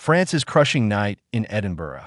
France's crushing night in Edinburgh.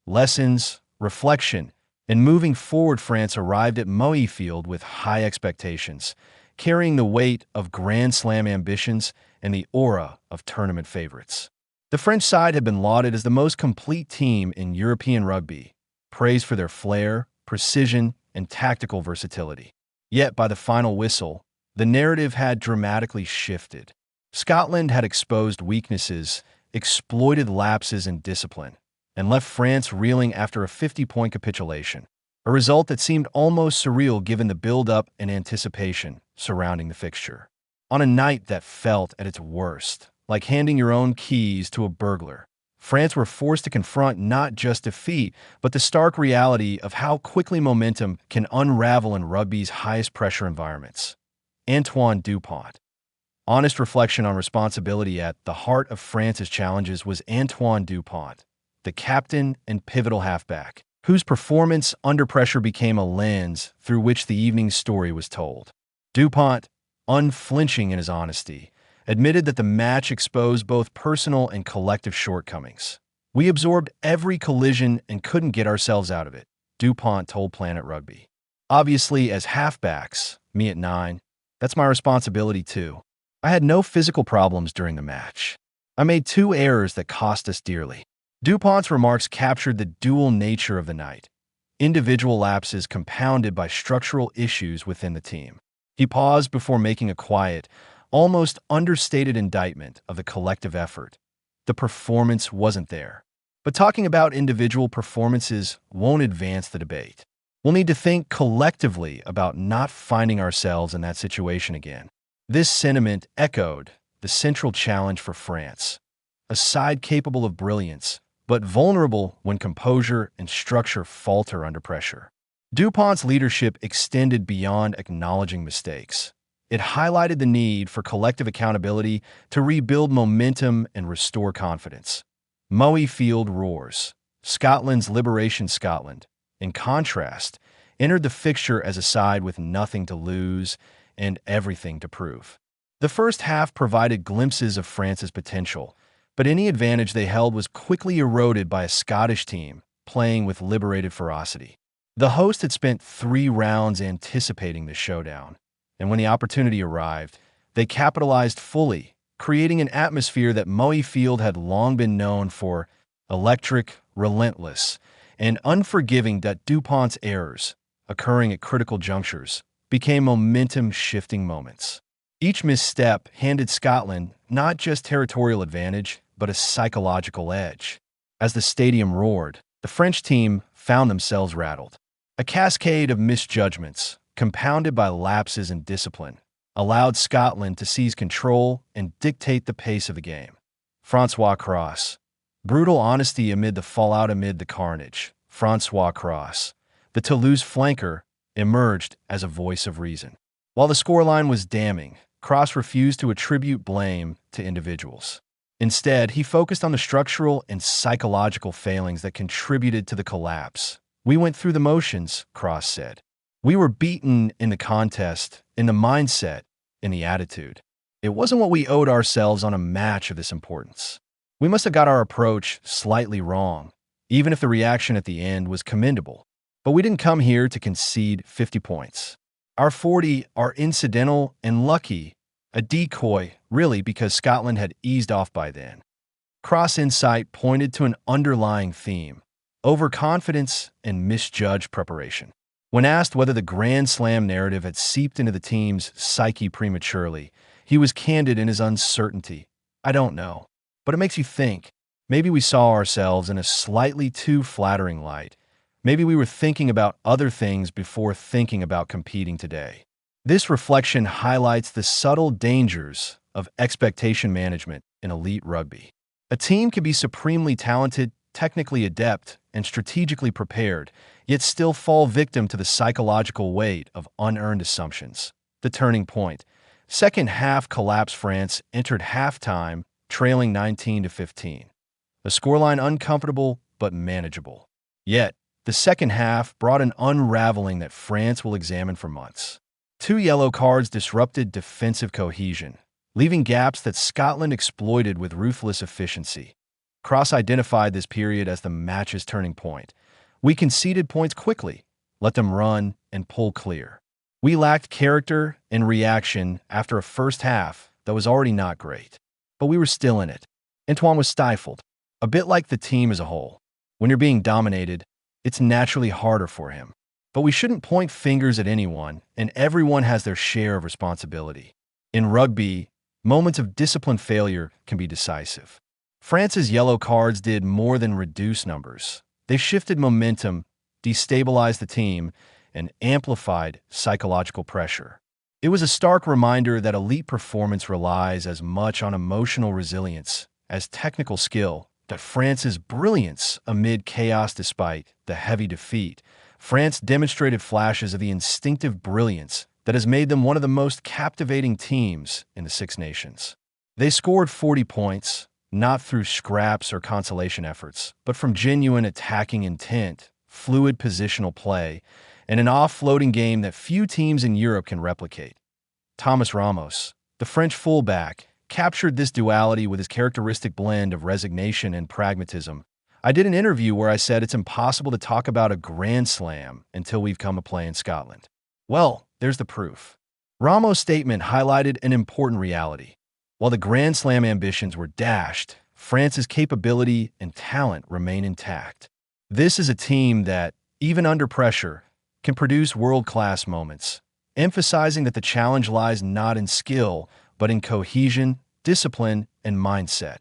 Lessons, reflection, and moving forward. France arrived at Murrayfield with high expectations, carrying the weight of Grand Slam ambitions and the aura of tournament favorites. The French side had been lauded as the most complete team in European rugby, praised for their flair, precision, and tactical versatility. Yet by the final whistle, the narrative had dramatically shifted. Scotland had exposed weaknesses, exploited lapses in discipline, and left France reeling after a 50-point capitulation, a result that seemed almost surreal given the build-up and anticipation surrounding the fixture. On a night that felt at its worst, like handing your own keys to a burglar, France were forced to confront not just defeat, but the stark reality of how quickly momentum can unravel in rugby's highest pressure environments. Antoine Dupont. Honest reflection on responsibility. At the heart of France's challenges was Antoine Dupont, the captain and pivotal halfback, whose performance under pressure became a lens through which the evening's story was told. Dupont, unflinching in his honesty, admitted that the match exposed both personal and collective shortcomings. "We absorbed every collision and couldn't get ourselves out of it," Dupont told Planet Rugby. "Obviously, as halfbacks, me at 9, that's my responsibility too. I had no physical problems during the match. I made 2 errors that cost us dearly." Dupont's remarks captured the dual nature of the night, individual lapses compounded by structural issues within the team. He paused before making a quiet, almost understated indictment of the collective effort. The performance wasn't there. But talking about individual performances won't advance the debate. We'll need to think collectively about not finding ourselves in that situation again. This sentiment echoed the central challenge for France, a side capable of brilliance, but vulnerable when composure and structure falter under pressure. Dupont's leadership extended beyond acknowledging mistakes. It highlighted the need for collective accountability to rebuild momentum and restore confidence. Murrayfield roars. Scotland's Liberation Scotland, in contrast, entered the fixture as a side with nothing to lose and everything to prove. The first half provided glimpses of France's potential, but any advantage they held was quickly eroded by a Scottish team playing with liberated ferocity. The host had spent 3 rounds anticipating the showdown, and when the opportunity arrived, they capitalized fully, creating an atmosphere that Murrayfield had long been known for: electric, relentless, and unforgiving. That Dupont's errors, occurring at critical junctures, became momentum-shifting moments. Each misstep handed Scotland not just territorial advantage, but a psychological edge. As the stadium roared, the French team found themselves rattled. A cascade of misjudgments, compounded by lapses in discipline, allowed Scotland to seize control and dictate the pace of the game. François Cros. Brutal honesty amid the fallout. Amid the carnage, François Cros, the Toulouse flanker, emerged as a voice of reason. While the scoreline was damning, Cros refused to attribute blame to individuals. Instead, he focused on the structural and psychological failings that contributed to the collapse. "We went through the motions," Cros said. "We were beaten in the contest, in the mindset, in the attitude. It wasn't what we owed ourselves on a match of this importance. We must have got our approach slightly wrong, even if the reaction at the end was commendable. But we didn't come here to concede 50 points. Our 40 are incidental and lucky, a decoy, really, because Scotland had eased off by then." Cros' insight pointed to an underlying theme: overconfidence and misjudged preparation. When asked whether the Grand Slam narrative had seeped into the team's psyche prematurely, he was candid in his uncertainty. "I don't know, but it makes you think. Maybe we saw ourselves in a slightly too flattering light. Maybe we were thinking about other things before thinking about competing today." This reflection highlights the subtle dangers of expectation management in elite rugby. A team can be supremely talented, technically adept, and strategically prepared, yet still fall victim to the psychological weight of unearned assumptions. The turning point. Second half collapse. France entered halftime trailing 19-15. A scoreline uncomfortable but manageable. Yet, the second half brought an unraveling that France will examine for months. 2 yellow cards disrupted defensive cohesion, leaving gaps that Scotland exploited with ruthless efficiency. Cros identified this period as the match's turning point. We conceded points quickly, let them run, and pull clear. We lacked character and reaction after a first half that was already not great. But we were still in it. Antoine was stifled, a bit like the team as a whole. When you're being dominated, it's naturally harder for him. But we shouldn't point fingers at anyone, and everyone has their share of responsibility. In rugby, moments of discipline failure can be decisive. France's yellow cards did more than reduce numbers. They shifted momentum, destabilized the team, and amplified psychological pressure. It was a stark reminder that elite performance relies as much on emotional resilience as technical skill, that France's brilliance amid chaos despite the heavy defeat. France demonstrated flashes of the instinctive brilliance that has made them one of the most captivating teams in the Six Nations. They scored 40 points, not through scraps or consolation efforts, but from genuine attacking intent, fluid positional play, and an offloading game that few teams in Europe can replicate. Thomas Ramos, the French fullback, captured this duality with his characteristic blend of resignation and pragmatism. I did an interview where I said it's impossible to talk about a Grand Slam until we've come to play in Scotland. Well, there's the proof. Ramos' statement highlighted an important reality. While the Grand Slam ambitions were dashed, France's capability and talent remain intact. This is a team that, even under pressure, can produce world-class moments, emphasizing that the challenge lies not in skill, but in cohesion, discipline, and mindset.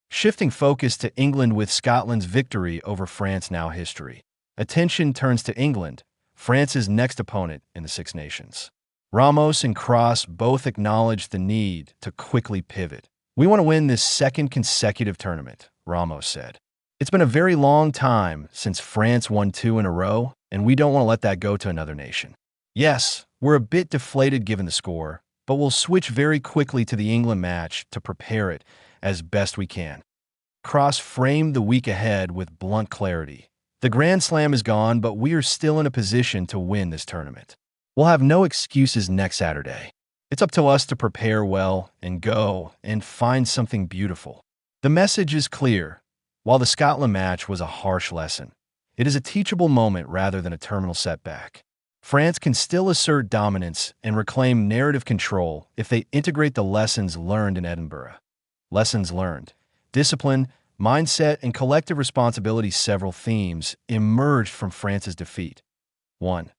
Shifting focus to England with Scotland's victory over France now history. Attention turns to England, France's next opponent in the Six Nations. Ramos and Cros both acknowledged the need to quickly pivot. "We want to win this second consecutive tournament," Ramos said. "It's been a very long time since France won 2 in a row, and we don't want to let that go to another nation. Yes, we're a bit deflated given the score, but we'll switch very quickly to the England match to prepare it as best we can." Cros framed the week ahead with blunt clarity. "The Grand Slam is gone, but we are still in a position to win this tournament. We'll have no excuses next Saturday. It's up to us to prepare well and go and find something beautiful." The message is clear. While the Scotland match was a harsh lesson, it is a teachable moment rather than a terminal setback. France can still assert dominance and reclaim narrative control if they integrate the lessons learned in Edinburgh. Lessons learned. Discipline, mindset, and collective responsibility. Several themes emerged from France's defeat. 1.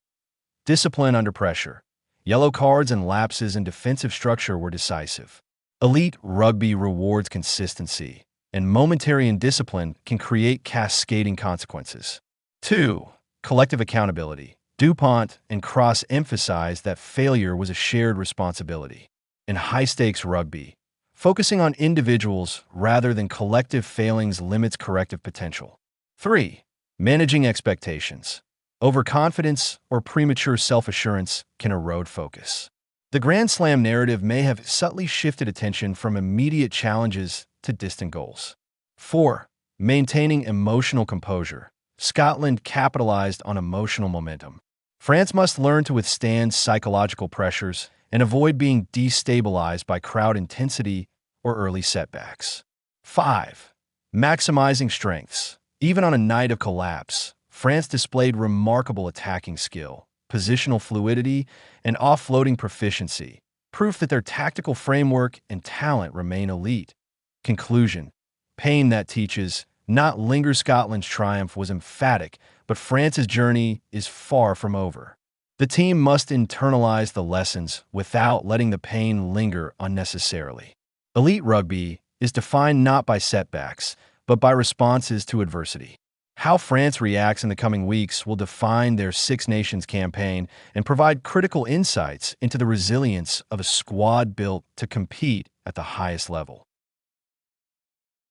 Discipline under pressure. Yellow cards and lapses in defensive structure were decisive. Elite rugby rewards consistency, and momentary indiscipline can create cascading consequences. 2. Collective accountability. Dupont and Cros emphasized that failure was a shared responsibility. In high-stakes rugby, focusing on individuals rather than collective failings limits corrective potential. 3. Managing expectations. Overconfidence or premature self-assurance can erode focus. The Grand Slam narrative may have subtly shifted attention from immediate challenges to distant goals. 4. Maintaining emotional composure. Scotland capitalized on emotional momentum. France must learn to withstand psychological pressures and avoid being destabilized by crowd intensity or early setbacks. 5. Maximizing strengths. Even on a night of collapse, France displayed remarkable attacking skill, positional fluidity, and offloading proficiency, proof that their tactical framework and talent remain elite. Conclusion. Pain that teaches, not linger. Scotland's triumph was emphatic, but France's journey is far from over. The team must internalize the lessons without letting the pain linger unnecessarily. Elite rugby is defined not by setbacks, but by responses to adversity. How France reacts in the coming weeks will define their Six Nations campaign and provide critical insights into the resilience of a squad built to compete at the highest level.